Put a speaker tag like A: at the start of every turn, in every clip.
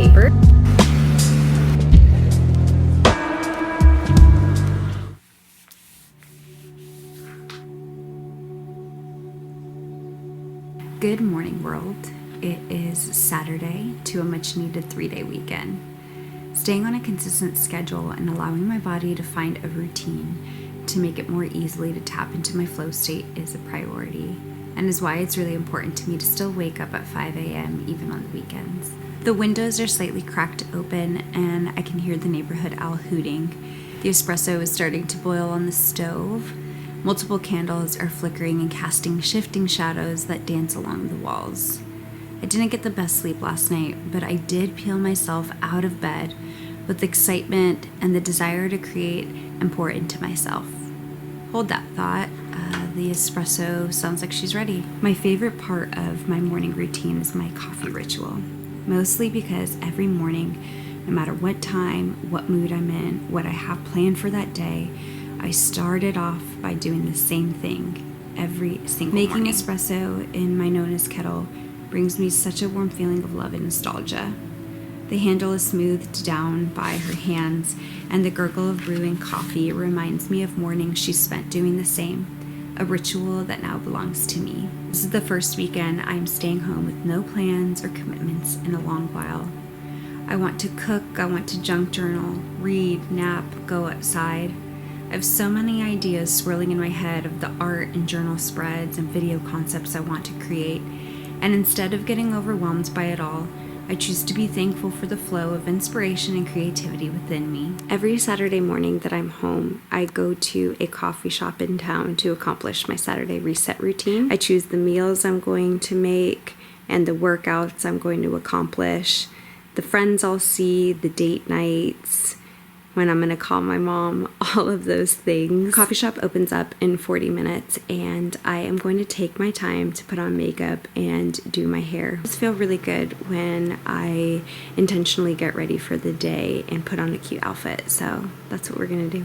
A: paper. Good morning, world. It is Saturday to a much needed 3-day weekend. Staying on a consistent schedule and allowing my body to find a routine to make it more easily to tap into my flow state is a priority, and is why it's really important to me to still wake up at 5 a.m. even on the weekends. The windows are slightly cracked open and I can hear the neighborhood owl hooting. The espresso is starting to boil on the stove. Multiple candles are flickering and casting shifting shadows that dance along the walls. I didn't get the best sleep last night, but I did peel myself out of bed with excitement and the desire to create and pour into myself. Hold that thought. The espresso sounds like she's ready. My favorite part of my morning routine is my coffee ritual, mostly because every morning, no matter what time, what mood I'm in, what I have planned for that day, I started off by doing the same thing every single morning. Making espresso in my Nona's kettle brings me such a warm feeling of love and nostalgia. The handle is smoothed down by her hands, and the gurgle of brewing coffee reminds me of mornings she spent doing the same, a ritual that now belongs to me. This is the first weekend I'm staying home with no plans or commitments in a long while. I want to cook, I want to junk journal, read, nap, go outside. I have so many ideas swirling in my head of the art and journal spreads and video concepts I want to create, and instead of getting overwhelmed by it all, I choose to be thankful for the flow of inspiration and creativity within me. Every Saturday morning that I'm home, I go to a coffee shop in town to accomplish my Saturday reset routine. I choose the meals I'm going to make and the workouts I'm going to accomplish, the friends I'll see, the date nights, when I'm gonna call my mom, all of those things. Coffee shop opens up in 40 minutes and I am going to take my time to put on makeup and do my hair. I just feel really good when I intentionally get ready for the day and put on a cute outfit. So that's what we're gonna do.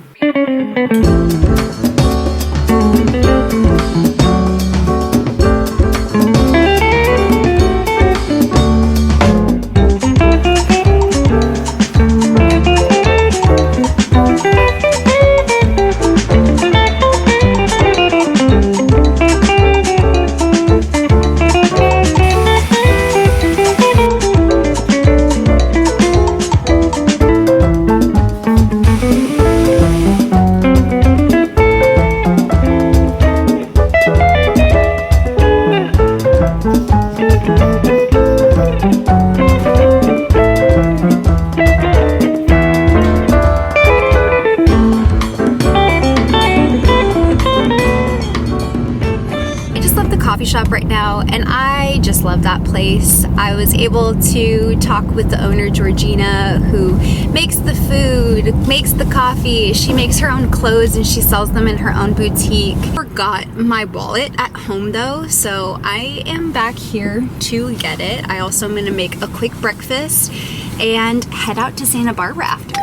A: Coffee shop right now, and I just love that place. I was able to talk with the owner, Georgina, who makes the food, makes the coffee. She makes her own clothes and she sells them in her own boutique. Forgot my wallet at home though, so I am back here to get it. I also am gonna make a quick breakfast and head out to Santa Barbara after.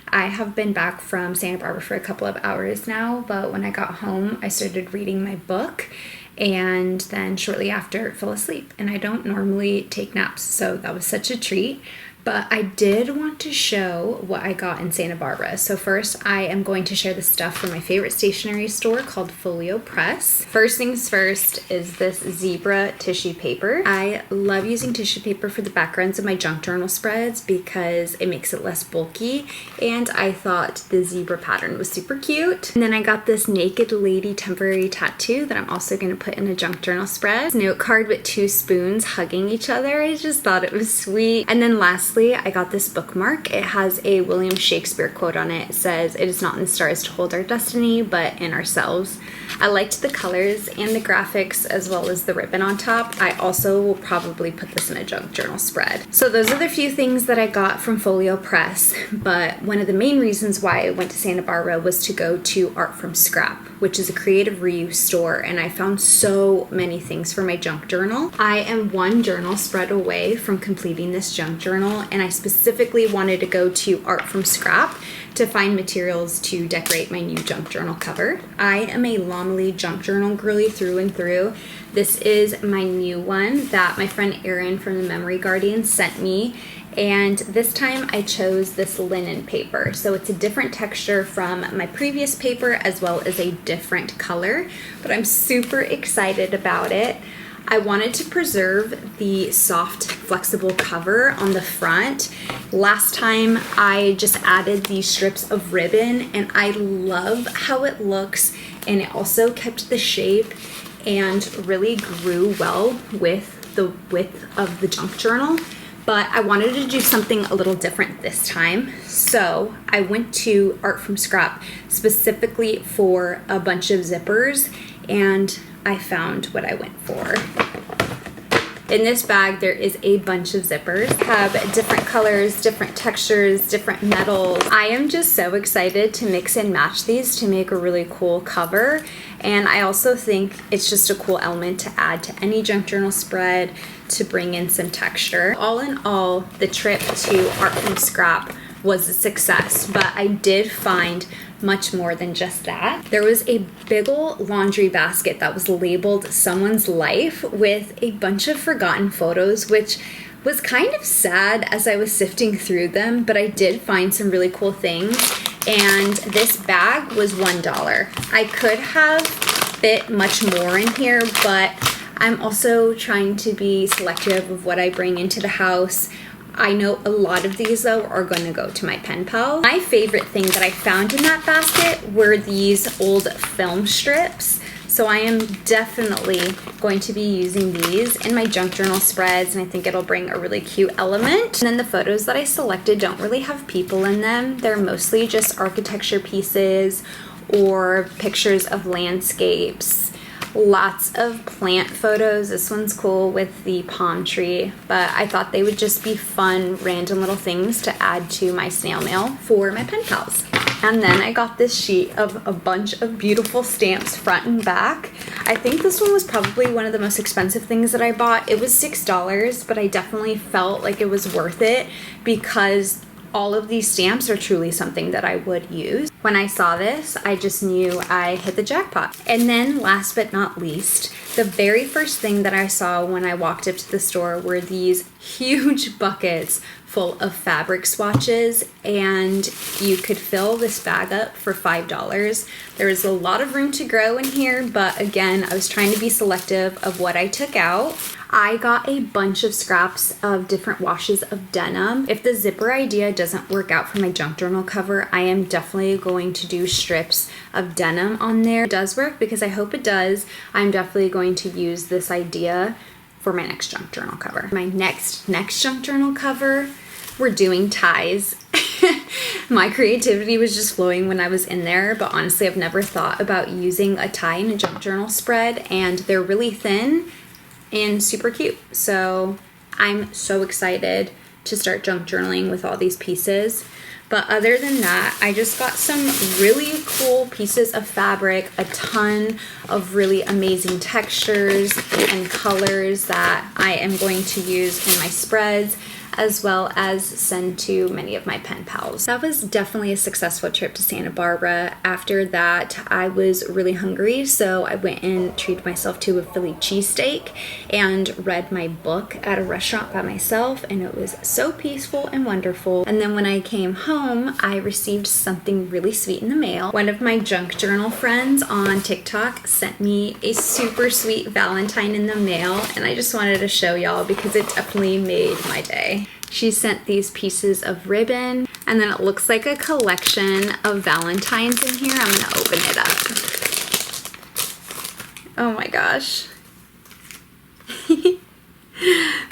A: I have been back from Santa Barbara for a couple of hours now, but when I got home, I started reading my book and then shortly after fell asleep. And I don't normally take naps, so that was such a treat. But I did want to show what I got in Santa Barbara. So first, I am going to share the stuff from my favorite stationery store called Folio Press. First things first is this zebra tissue paper. I love using tissue paper for the backgrounds of my junk journal spreads because it makes it less bulky, and I thought the zebra pattern was super cute. And then I got this naked lady temporary tattoo that I'm also going to put in a junk journal spread. Note card with 2 spoons hugging each other. I just thought it was sweet. And then lastly, I got this bookmark. It has a William Shakespeare quote on it. It says, "It is not in the stars to hold our destiny, but in ourselves." I liked the colors and the graphics as well as the ribbon on top. I also will probably put this in a junk journal spread. So those are the few things that I got from Folio Press, but one of the main reasons why I went to Santa Barbara was to go to Art from Scrap, which is a creative reuse store, and I found so many things for my junk journal. I am 1 journal spread away from completing this junk journal, and I specifically wanted to go to Art from Scrap to find materials to decorate my new junk journal cover. I am a Lomely junk journal girly through and through. This is my new one that my friend Erin from the Memory Guardian sent me, and this time I chose this linen paper. So it's a different texture from my previous paper as well as a different color, but I'm super excited about it. I wanted to preserve the soft, flexible cover on the front. Last time I just added these strips of ribbon, and I love how it looks, and it also kept the shape and really grew well with the width of the junk journal. But I wanted to do something a little different this time. So I went to Art from Scrap specifically for a bunch of zippers, and I found what I went for. In this bag, there is a bunch of zippers, have different colors, different textures, different metals. I am just so excited to mix and match these to make a really cool cover. And I also think it's just a cool element to add to any junk journal spread to bring in some texture. All in all, the trip to Art from Scrap was a success, but I did find much more than just that. There was a big ol' laundry basket that was labeled Someone's Life with a bunch of forgotten photos, which was kind of sad as I was sifting through them, but I did find some really cool things. And this bag was $1. I could have fit much more in here, but I'm also trying to be selective of what I bring into the house. I know a lot of these, though, are going to go to my pen pal. My favorite thing that I found in that basket were these old film strips. So I am definitely going to be using these in my junk journal spreads, and I think it'll bring a really cute element. And then the photos that I selected don't really have people in them. They're mostly just architecture pieces or pictures of landscapes. Lots of plant photos. This one's cool with the palm tree, but I thought they would just be fun, random little things to add to my snail mail for my pen pals. And then I got this sheet of a bunch of beautiful stamps front and back. I think this one was probably one of the most expensive things that I bought. It was $6, but I definitely felt like it was worth it because all of these stamps are truly something that I would use. When I saw this, I just knew I hit the jackpot. And then last but not least, the very first thing that I saw when I walked up to the store were these huge buckets full of fabric swatches, and you could fill this bag up for $5. There was a lot of room to grow in here, but again, I was trying to be selective of what I took out. I got a bunch of scraps of different washes of denim. If the zipper idea doesn't work out for my junk journal cover, I am definitely going to do strips of denim on there. It does work because I hope it does. I'm definitely going to use this idea for my next junk journal cover. My next junk journal cover, we're doing ties. My creativity was just flowing when I was in there, but honestly, I've never thought about using a tie in a junk journal spread, and they're really thin and super cute. So I'm so excited to start junk journaling with all these pieces. But other than that, I just got some really cool pieces of fabric, a ton of really amazing textures and colors that I am going to use in my spreads, as well as send to many of my pen pals. That was definitely a successful trip to Santa Barbara. After that, I was really hungry, so I went and treated myself to a Philly cheesesteak and read my book at a restaurant by myself, and it was so peaceful and wonderful. And then when I came home, I received something really sweet in the mail. One of my junk journal friends on TikTok sent me a super sweet Valentine in the mail, and I just wanted to show y'all because it definitely made my day. She sent these pieces of ribbon, and then it looks like a collection of Valentines in here. I'm gonna open it up. Oh my gosh.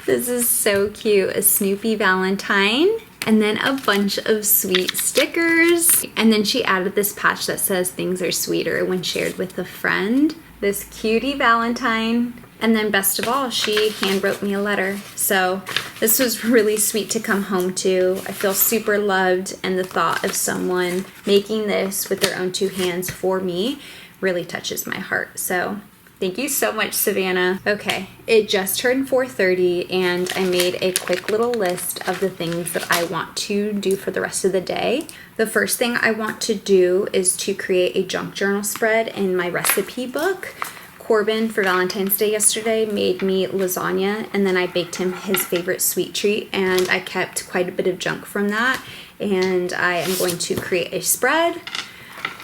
A: This is so cute. A Snoopy Valentine, and then a bunch of sweet stickers. And then she added this patch that says things are sweeter when shared with a friend. This cutie Valentine. And then best of all, she hand wrote me a letter. So this was really sweet to come home to. I feel super loved, and the thought of someone making this with their own two hands for me really touches my heart. So thank you so much, Savannah. Okay, it just turned 4:30, and I made a quick little list of the things that I want to do for the rest of the day. The first thing I want to do is to create a junk journal spread in my recipe book. Corbin, for Valentine's Day yesterday, made me lasagna, and then I baked him his favorite sweet treat, and I kept quite a bit of junk from that, and I am going to create a spread.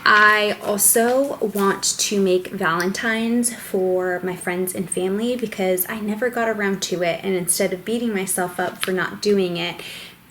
A: I also want to make Valentines for my friends and family because I never got around to it, and instead of beating myself up for not doing it,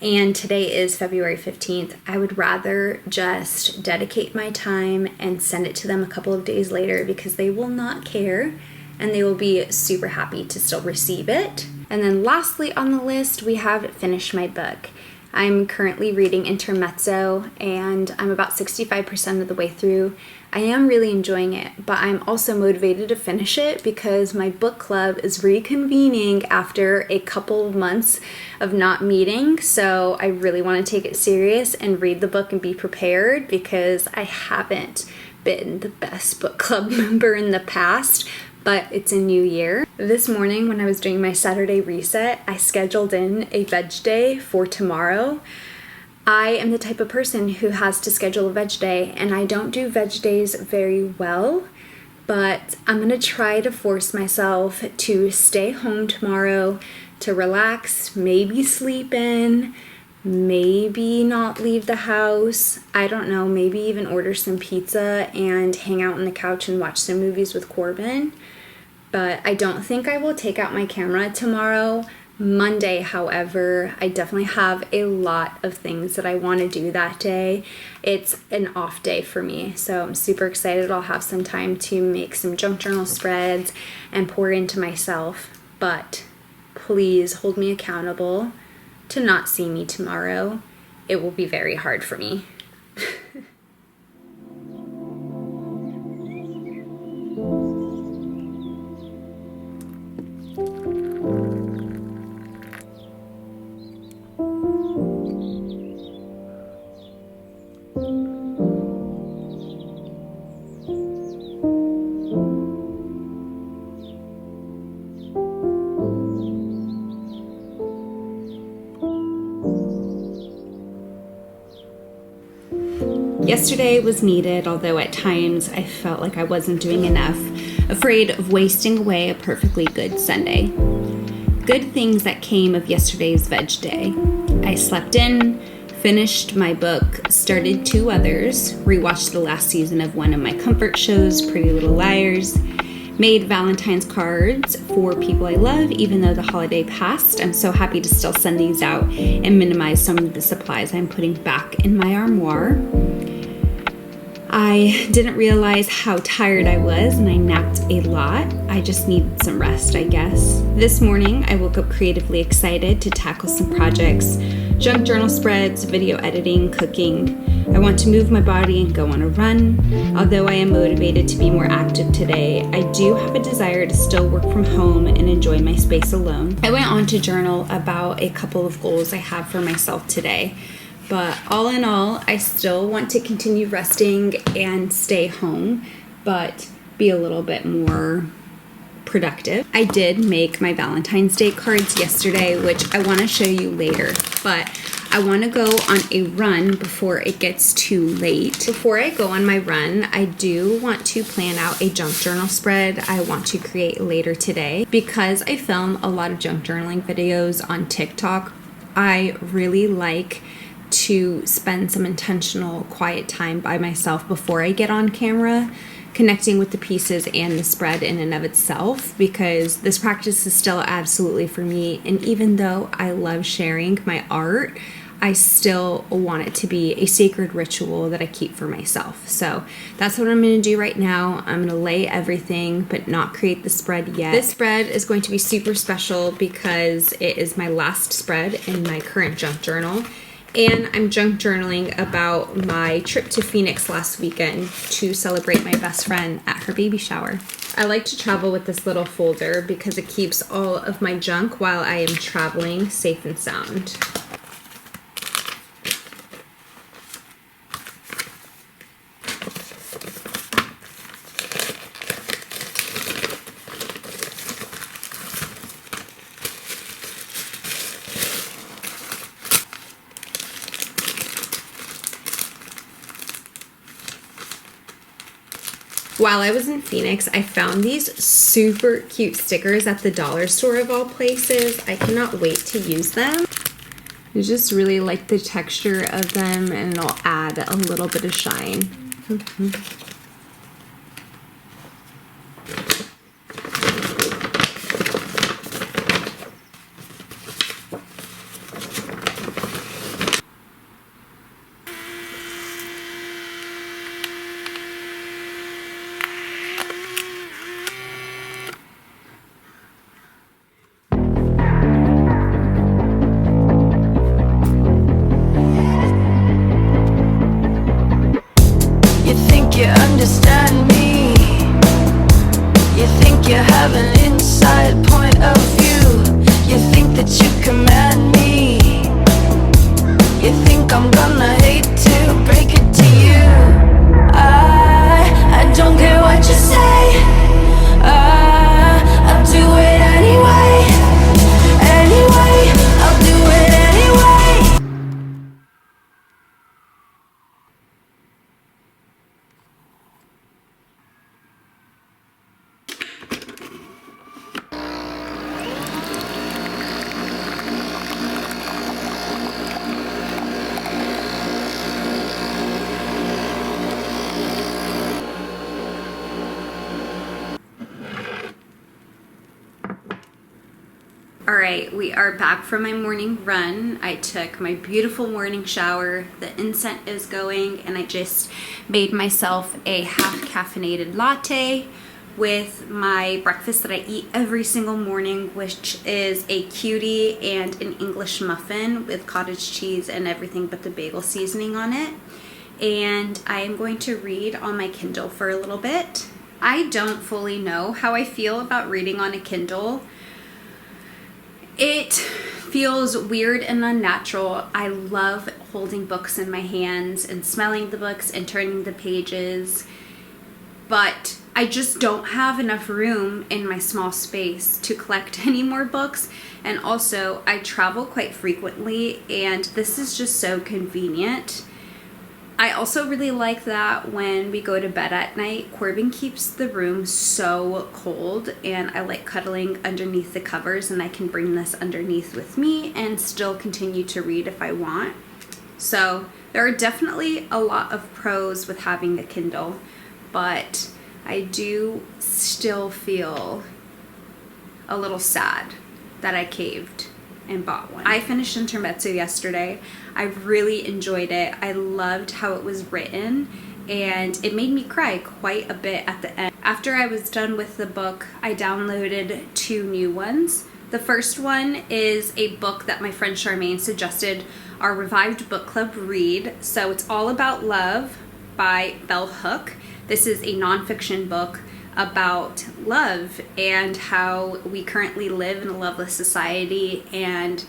A: and today is February 15th, I would rather just dedicate my time and send it to them a couple of days later because they will not care and they will be super happy to still receive it. And then lastly on the list, we have finished my book. I'm currently reading Intermezzo, and I'm about 65% of the way through. I am really enjoying it, but I'm also motivated to finish it because my book club is reconvening after a couple of months of not meeting. So I really want to take it serious and read the book and be prepared because I haven't been the best book club member in the past. But it's a new year. This morning when I was doing my Saturday reset, I scheduled in a veg day for tomorrow. I am the type of person who has to schedule a veg day, and I don't do veg days very well, but I'm gonna try to force myself to stay home tomorrow, to relax, maybe sleep in, maybe not leave the house. I don't know, maybe even order some pizza and hang out on the couch and watch some movies with Corbin. But I don't think I will take out my camera tomorrow. Monday, however, I definitely have a lot of things that I want to do that day. It's an off day for me, so I'm super excited. I'll have some time to make some junk journal spreads and pour into myself. But please hold me accountable to not see me tomorrow. It will be very hard for me. Yesterday was needed, although at times I felt like I wasn't doing enough, afraid of wasting away a perfectly good Sunday. Good things that came of yesterday's veg day. I slept in, finished my book, started two others, rewatched the last season of one of my comfort shows, Pretty Little Liars, made Valentine's cards for people I love, even though the holiday passed. I'm so happy to still send these out and minimize some of the supplies I'm putting back in my armoire. I didn't realize how tired I was, and I napped a lot. I just needed some rest, I guess. This morning, I woke up creatively excited to tackle some projects, junk journal spreads, video editing, cooking. I want to move my body and go on a run. Although I am motivated to be more active today, I do have a desire to still work from home and enjoy my space alone. I went on to journal about a couple of goals I have for myself today. But all in all, I still want to continue resting and stay home, but be a little bit more productive. I did make my Valentine's Day cards yesterday, which I want to show you later, but I want to go on a run before it gets too late. Before I go on my run, I do want to plan out a junk journal spread I want to create later today. Because I film a lot of junk journaling videos on TikTok, I really like to spend some intentional quiet time by myself before I get on camera, connecting with the pieces and the spread in and of itself, because this practice is still absolutely for me. And even though I love sharing my art, I still want it to be a sacred ritual that I keep for myself. So that's what I'm going to do right now. I'm going to lay everything, but not create the spread yet. This spread is going to be super special because it is my last spread in my current junk journal. And I'm junk journaling about my trip to Phoenix last weekend to celebrate my best friend at her baby shower. I like to travel with this little folder because it keeps all of my junk while I am traveling safe and sound. While I was in Phoenix, I found these super cute stickers at the dollar store of all places. I cannot wait to use them. I just really like the texture of them, and it'll add a little bit of shine.
B: You understand me. You think you have an inside point of view. You think that you command me. You think I'm gonna hate to break it to you. I don't care what you say. I'll do it anyway. Anyway, I'll do it anyway.
A: Alright, we are back from my morning run. I took my beautiful morning shower. The incense is going, and I just made myself a half caffeinated latte with my breakfast that I eat every single morning, which is a cutie and an English muffin with cottage cheese and everything but the bagel seasoning on it. And I am going to read on my Kindle for a little bit. I don't fully know how I feel about reading on a Kindle. It feels weird and unnatural. I love holding books in my hands and smelling the books and turning the pages, but I just don't have enough room in my small space to collect any more books. And also, I travel quite frequently, and this is just so convenient. I also really like that when we go to bed at night, Corbin keeps the room so cold, and I like cuddling underneath the covers, and I can bring this underneath with me and still continue to read if I want. So there are definitely a lot of pros with having a Kindle, but I do still feel a little sad that I caved and bought one. I finished Intermezzo yesterday. I really enjoyed it. I loved how it was written, and it made me cry quite a bit at the end. After I was done with the book, I downloaded 2 new ones. The first one is a book that my friend Charmaine suggested our revived book club read. So it's All About Love by Bell Hook. This is a nonfiction book about love and how we currently live in a loveless society, and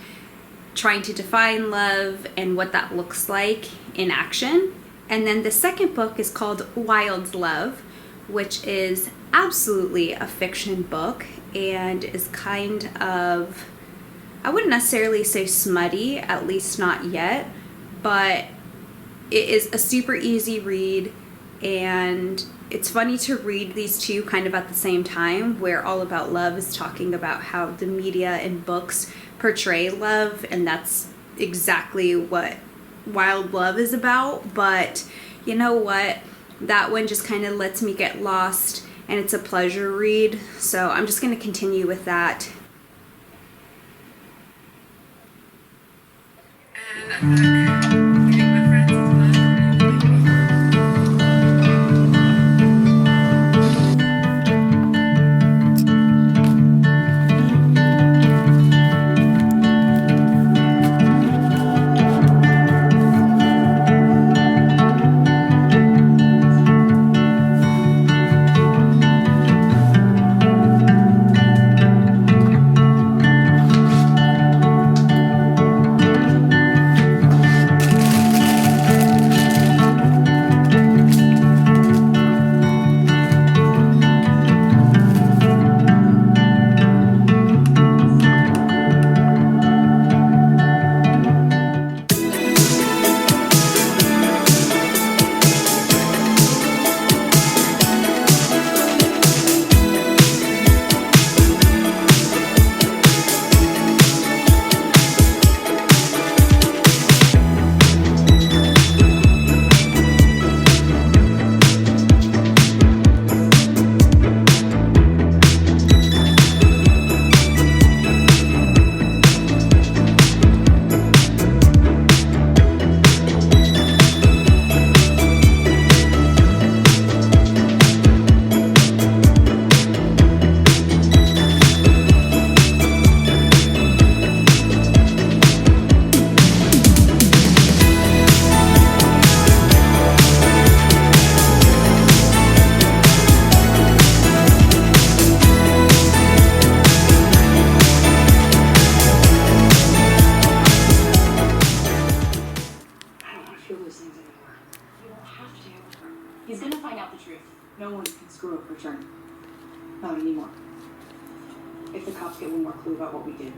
A: trying to define love and what that looks like in action. And then the second book is called Wild Love, which is absolutely a fiction book and is kind of, I wouldn't necessarily say smutty, at least not yet, but it is a super easy read, and it's funny to read these two kind of at the same time, where All About Love is talking about how the media and books portray love, and that's exactly what Wild Love is about. But you know what? That one just kind of lets me get lost, and it's a pleasure read, so I'm just going to continue with that.
C: He's gonna find out the truth. No one can screw up return. Not anymore. If the cops get one more clue about what we did.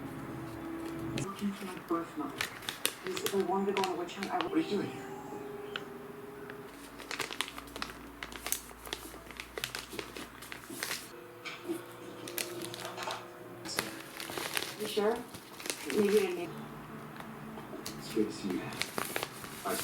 C: I'm looking for my birth mother. Because if I wanted to go on a witch hunt, I would.
D: What are you doing here?
C: You sure? Maybe I didn't.
D: It's good to see you. Bye.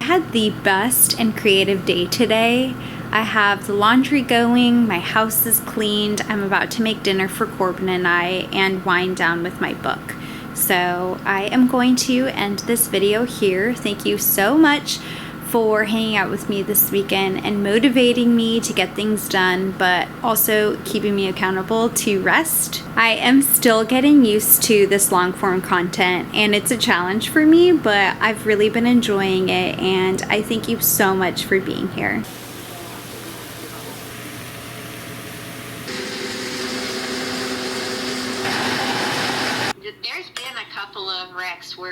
A: I had the best and creative day today. I have the laundry going, my house is cleaned, I'm about to make dinner for Corbin and I and wind down with my book. So I am going to end this video here. Thank you so much for hanging out with me this weekend and motivating me to get things done, but also keeping me accountable to rest. I am still getting used to this long form content, and it's a challenge for me, but I've really been enjoying it, and I thank you so much for being here.
E: There's been a couple of wrecks where